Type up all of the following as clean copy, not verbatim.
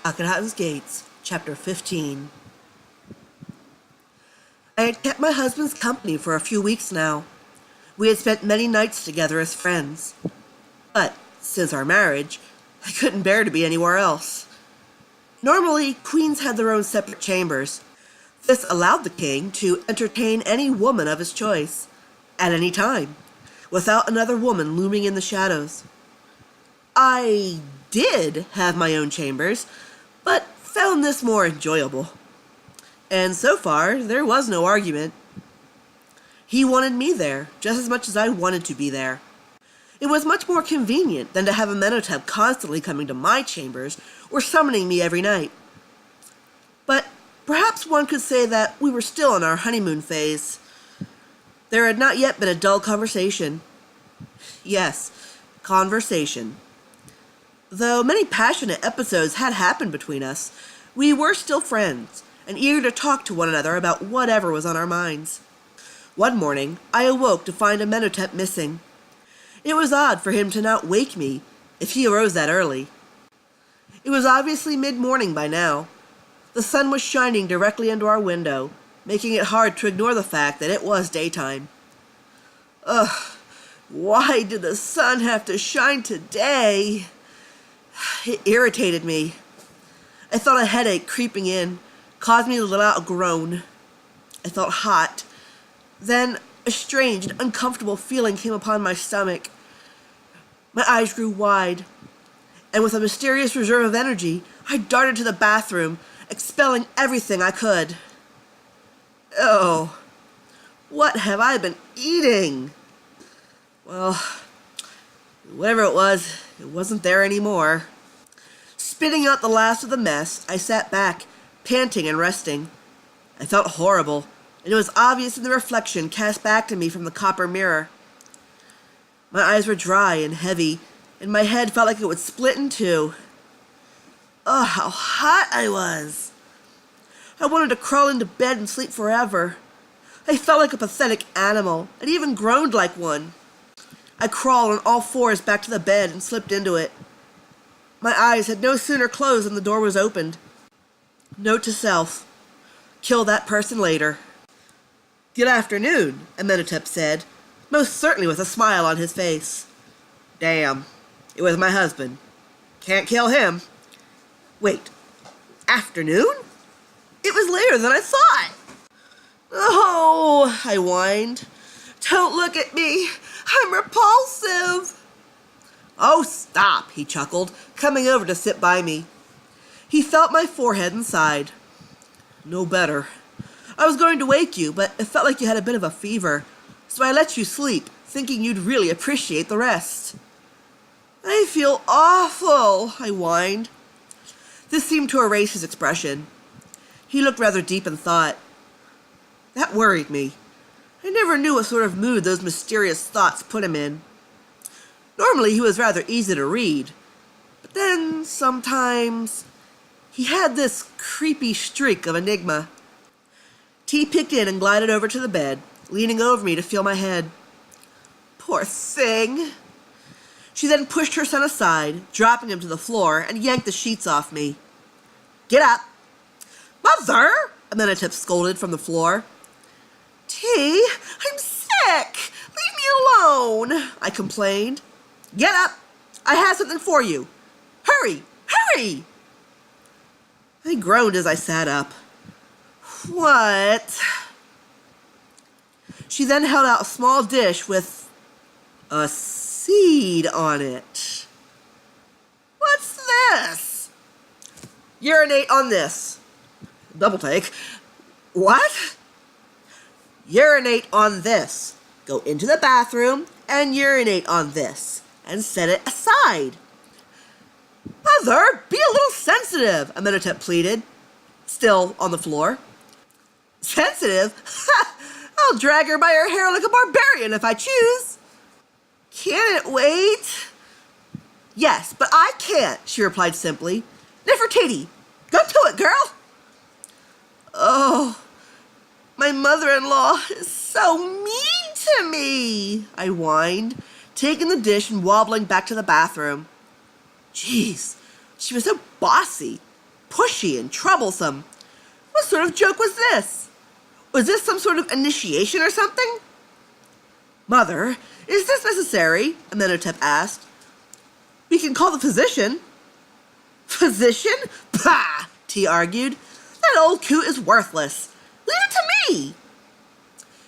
Akhetaten's Gates, Chapter 15. I had kept my husband's company for a few weeks now. We had spent many nights together as friends. But, since our marriage, I couldn't bear to be anywhere else. Normally, queens had their own separate chambers. This allowed the king to entertain any woman of his choice, at any time, without another woman looming in the shadows. I did have my own chambers, but found this more enjoyable. And so far, there was no argument. He wanted me there, just as much as I wanted to be there. It was much more convenient than to have Amenhotep constantly coming to my chambers or summoning me every night. But perhaps one could say that we were still in our honeymoon phase. There had not yet been a dull conversation. Yes, conversation. Though many passionate episodes had happened between us, we were still friends, and eager to talk to one another about whatever was on our minds. One morning, I awoke to find Amenhotep missing. It was odd for him to not wake me, if he arose that early. It was obviously mid-morning by now. The sun was shining directly into our window, making it hard to ignore the fact that it was daytime. Ugh, why did the sun have to shine today? It irritated me. I felt a headache creeping in, caused me to let out a groan. I felt hot. Then a strange and uncomfortable feeling came upon my stomach. My eyes grew wide, and with a mysterious reserve of energy, I darted to the bathroom, expelling everything I could. Oh, what have I been eating? Well, whatever it wasn't there anymore. Spitting out the last of the mess, I sat back, panting and resting. I felt horrible, and it was obvious in the reflection cast back to me from the copper mirror. My eyes were dry and heavy, and my head felt like it would split in two. Oh, how hot I was! I wanted to crawl into bed and sleep forever. I felt like a pathetic animal, and even groaned like one. I crawled on all fours back to the bed and slipped into it. My eyes had no sooner closed than the door was opened. Note to self: kill that person later. Good afternoon, Amenhotep said, most certainly with a smile on his face. Damn, it was my husband. Can't kill him. Wait, afternoon? It was later than I thought. Oh, I whined. Don't look at me. I'm repulsive. Oh, stop, he chuckled, coming over to sit by me. He felt my forehead and sighed. No better. I was going to wake you, but it felt like you had a bit of a fever, so I let you sleep, thinking you'd really appreciate the rest. I feel awful, I whined. This seemed to erase his expression. He looked rather deep in thought. That worried me. I never knew what sort of mood those mysterious thoughts put him in. Normally he was rather easy to read, but then sometimes he had this creepy streak of enigma. Tea picked in and glided over to the bed, leaning over me to feel my head. Poor thing. She then pushed her son aside, dropping him to the floor, and yanked the sheets off me. Get up. Mother, Amenhotep scolded from the floor. Tea, I'm sick. Leave me alone, I complained. Get up. I have something for you. Hurry, hurry. I groaned as I sat up. What? She then held out a small dish with a seed on it. What's this? Urinate on this. Double take. What? Urinate on this. Go into the bathroom and urinate on this, and set it aside. Mother, be a little sensitive, Amenhotep pleaded, still on the floor. Sensitive? I'll drag her by her hair like a barbarian if I choose. Can it wait? Yes, but I can't, she replied simply. Nefertiti, go to it, girl. Oh, my mother-in-law is so mean to me, I whined, taking the dish and wobbling back to the bathroom. Jeez, she was so bossy. pushy and troublesome. What sort of joke was this? Was this some sort of initiation or something? Mother, is this necessary? Amenhotep asked. We can call the physician. Physician? Pah! T argued. That old coot is worthless. Leave it to me.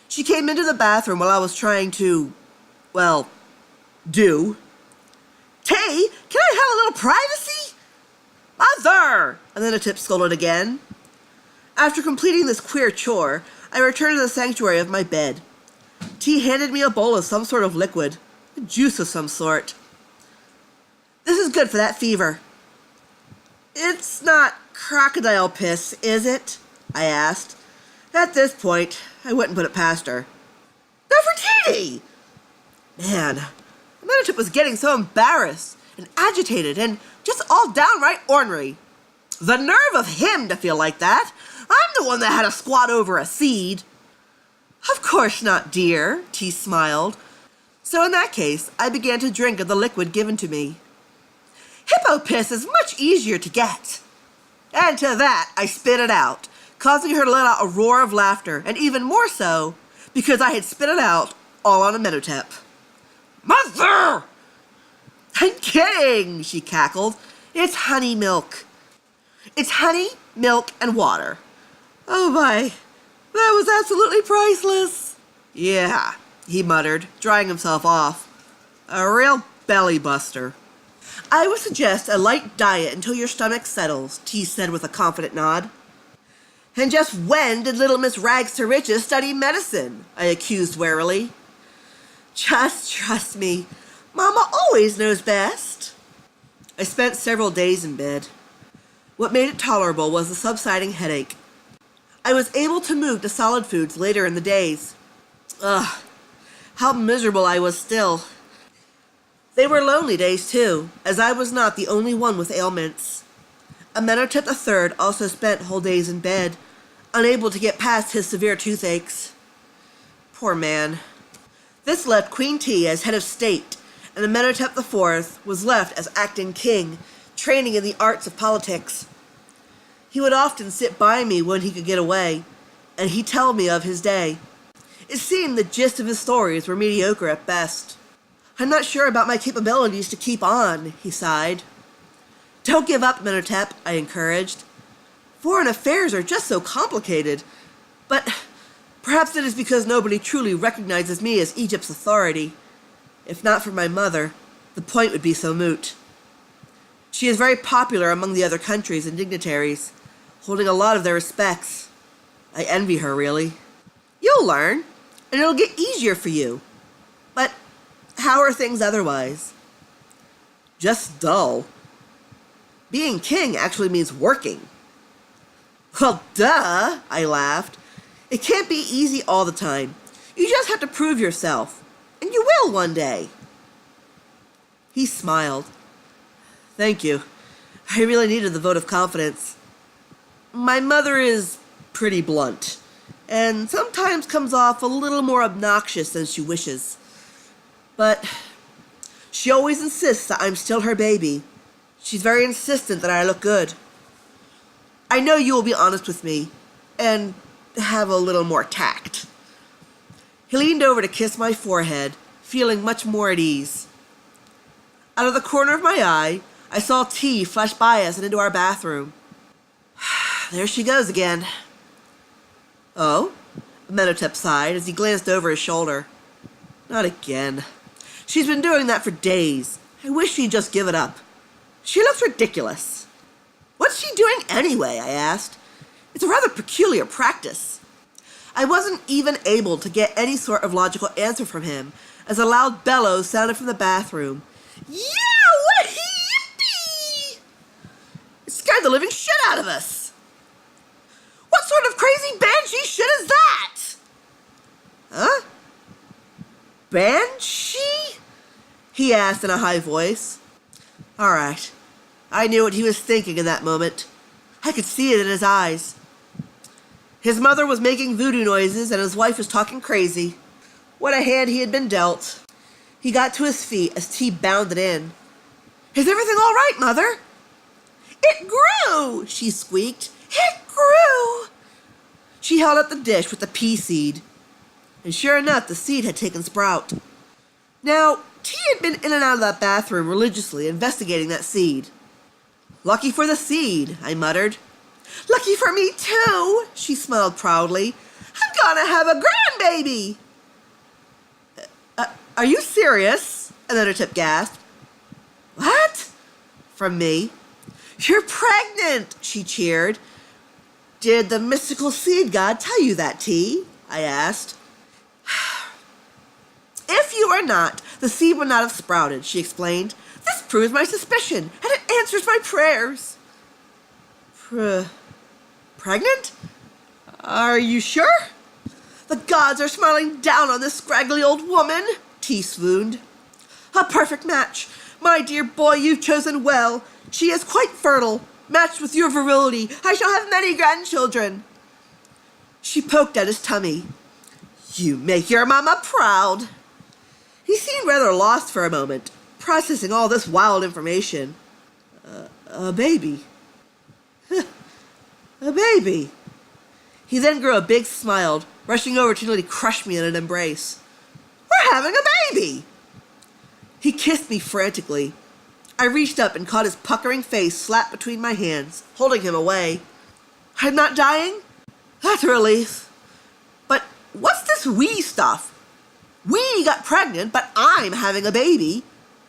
She came into the bathroom while I was trying to, well, do. Tay, can I have a little privacy? Mother! Amenhotep scolded again. After completing this queer chore, I returned to the sanctuary of my bed. T handed me a bowl of some sort of liquid, a juice of some sort. This is good for that fever. It's not crocodile piss, is it? I asked. At this point, I wouldn't put it past her. Nefertiti! Man, Amenhotep was getting so embarrassed and agitated and just all downright ornery. The nerve of him to feel like that. I'm the one that had to squat over a seed. Of course not, dear, T smiled. So in that case, I began to drink of the liquid given to me. Hippo piss is much easier to get. And to that, I spit it out, causing her to let out a roar of laughter, and even more so, because I had spit it out all on Amenhotep. Mother! I'm kidding, she cackled. It's honey milk. It's honey, milk, and water. Oh my, that was absolutely priceless. Yeah, he muttered, drying himself off. A real belly buster. I would suggest a light diet until your stomach settles, T said with a confident nod. And just when did little Miss Rags to Riches study medicine? I accused warily. Just trust me. Mama always knows best. I spent several days in bed. What made it tolerable was the subsiding headache. I was able to move to solid foods later in the days. Ugh, how miserable I was still. They were lonely days, too, as I was not the only one with ailments. Amenhotep III also spent whole days in bed, unable to get past his severe toothaches. Poor man. This left Queen T as head of state, and Amenhotep IV was left as acting king, training in the arts of politics. He would often sit by me when he could get away, and he'd tell me of his day. It seemed the gist of his stories were mediocre at best. I'm not sure about my capabilities to keep on, he sighed. Don't give up, Amenhotep, I encouraged. Foreign affairs are just so complicated. But perhaps it is because nobody truly recognizes me as Egypt's authority. If not for my mother, the point would be so moot. She is very popular among the other countries and dignitaries, holding a lot of their respects. I envy her, really. You'll learn, and it'll get easier for you. But how are things otherwise? Just dull. Being king actually means working. Well, duh, I laughed. It can't be easy all the time. You just have to prove yourself. And you will one day. He smiled. Thank you. I really needed the vote of confidence. My mother is pretty blunt, and sometimes comes off a little more obnoxious than she wishes. But she always insists that I'm still her baby. She's very insistent that I look good. I know you will be honest with me, and have a little more tact. He leaned over to kiss my forehead, feeling much more at ease. Out of the corner of my eye, I saw T flash by us and into our bathroom. There she goes again. Oh? Amenhotep sighed as he glanced over his shoulder. Not again. She's been doing that for days. I wish she'd just give it up. She looks ridiculous. What's she doing anyway? I asked. It's a rather peculiar practice. I wasn't even able to get any sort of logical answer from him as a loud bellow sounded from the bathroom. Yeah, yippee! It scared the living shit out of us. What sort of crazy banshee shit is that? Huh? Banshee? He asked in a high voice. All right. I knew what he was thinking in that moment. I could see it in his eyes. His mother was making voodoo noises and his wife was talking crazy. What a hand he had been dealt. He got to his feet as T bounded in. Is everything all right, Mother? It grew, she squeaked. It grew. She held up the dish with the pea seed. And sure enough, the seed had taken sprout. Now, T had been in and out of that bathroom religiously investigating that seed. Lucky for the seed, I muttered. Lucky for me too, she smiled proudly. I'm gonna have a grandbaby. Are you serious? Another tip gasped. What? From me. You're pregnant, she cheered. Did the mystical seed god tell you that, T? I asked. If you are not, the seed would not have sprouted, she explained. This proves my suspicion, and it answers my prayers. Pregnant? Are you sure? The gods are smiling down on this scraggly old woman, T swooned. A perfect match. My dear boy, you've chosen well. She is quite fertile. Matched with your virility, I shall have many grandchildren. She poked at his tummy. You make your mama proud. He seemed rather lost for a moment, processing all this wild information. A baby. A baby. He then grew a big smile, rushing over to nearly crush me in an embrace. We're having a baby! He kissed me frantically. I reached up and caught his puckering face slapped between my hands, holding him away. I'm not dying? That's a relief. But what's this we stuff? We got pregnant, but I'm having a baby.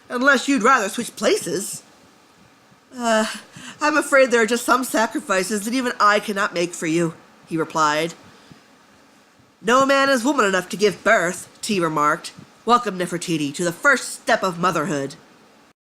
Unless you'd rather switch places. I'm afraid there are just some sacrifices that even I cannot make for you, he replied. No man is woman enough to give birth, T remarked. Welcome, Nefertiti, to the first step of motherhood.